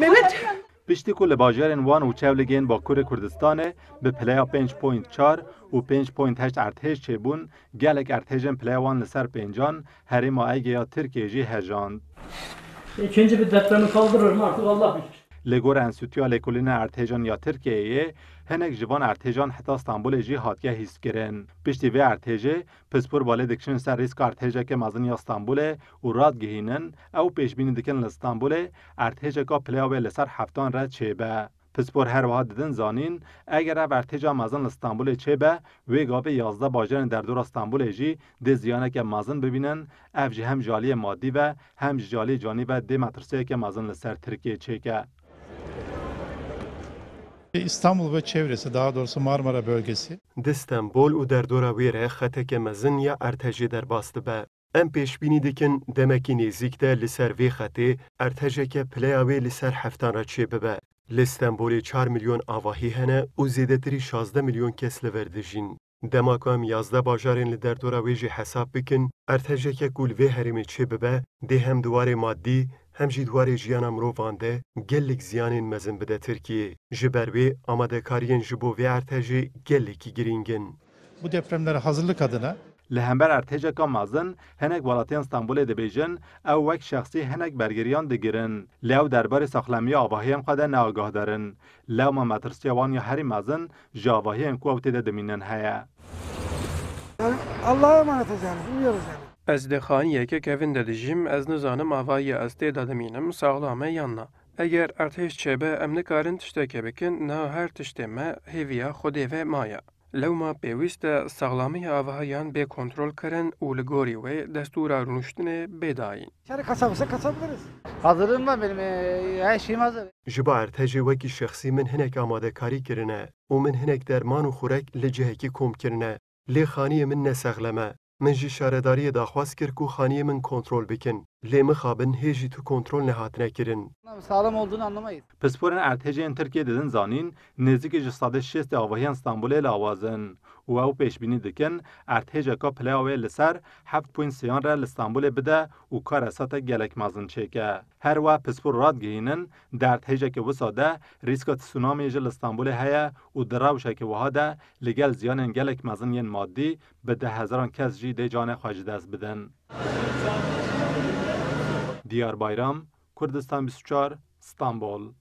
limit. پشتی که لباجرین وان و چولگین با کور کردستانه به پلیا 5.4 و 5.8 ارتش چبون گلک ارتشن پلیا وان لسر پنجان هری ما ایگه یا ترکیه جی هجان. İkinci bir depremi kaldırırım artık Allah bilir. لگور انسوتیا لکولین ارتجان یا ترکیه هنگ جوان ارتجان حتی استانبول جی هاتیه هیست کرن. پشتی وی ارتجه پسپور باله دکشن سر ریسک ارتجه که مزن یا استانبول و راد گهینن او پیشبینی دکن لستانبول ارتجه که پلیاوه لسر هفتان رد چیبه. پسپور هر وها ددن زانین اگر او ارتجا مزن استانبول چیبه وی گاوه 11 باجرن در دور استانبول جی ده زیانه که مزن ببینن او جی هم جالی مادی و هم جالی جانی و ده مترسه که مزن لسر ترکیه çeke. İstanbul ve çevresi, daha doğrusu Marmara bölgesi. İstanbul u derdora wêre xeteke mezin ya ertejê derbas dibe. Em pêşbînî dikin demekî nêzik de li ser vê xetê ertejeke pileya wê li ser heftan re çê bibe. Li İstanbulê 4 milyon avahî hene û zêdetirî 16 milyon kes li ver dijîn. Dema ku em 11 bajarên li derdora wê jî hesab bikin, ertejeke ku li vê herêmê çê bibe, dê hem diwarê maddî hem jî diwarê jiyana mirovan de gelek ziyanên mezin bide Tirkiye. Ji ber wê amadekariyên ji bo vê ertejê gelekî girîngin. Bu depremlere hazırlık adına لهمبر ارتجا کا مازن هنگ ولاتیان استانبول دبیجن او وک شخصی هنگ برگریان دگیرن لو دربار ساخلامی آواهیم خود ناگاه دارن لو ما مترسیوان یا هری مازن جاواهیم کو اوتی دمینن هیا Allah'a emanet edeceğiz, bilmiyoruz yani. Ez de xaniye ke kevin de dijim ez nizanim avayı ez tê dademînim sağlame yanna. Eger ertêş çêbe em nikarin tiştekê bikin na her tiştê me hêviya Xwedê ve maya. Lewma pêwîst e sağlamiya avahiyan bê kontrol kirin û li gorî wê destûra rûniştinê bêdayîn. İçeri kaçabilirsek kaçabiliriz. Hazırım ben benim, her şeyim hazır. Ji bo ertejê wekî şexsî min hinek amadekarî kirine û min hinek derman û xurek li cihekî kom kirine. Lê xaniyê min nesexleme. Min jî şaredariyê daxwaz kir ku xaniyê min kontrol bikin. Lê mixabin hêjî tu kontrol nehatine kirin. Sağlam olduğunu anlamayız. پسپورن ارتجین ترکیه ددن زانین نزدیک جساده 6 آواهیان استانبول لاوازن و او پیشبینی دکن ارتجا کا پلاوی لسر 7.3 را استانبول بده و کار اسات گلک مازن چکه هر وا پسپور راد گهینن در ارتجا که وساده ریسک تسونامی جل استانبول هيا و دراوشه که وهاده لگل زیان گلک مازن ین مادی به 10,000 کس جی ده جان خواج دست بدن دیار بایرام کردستان 24 İstanbul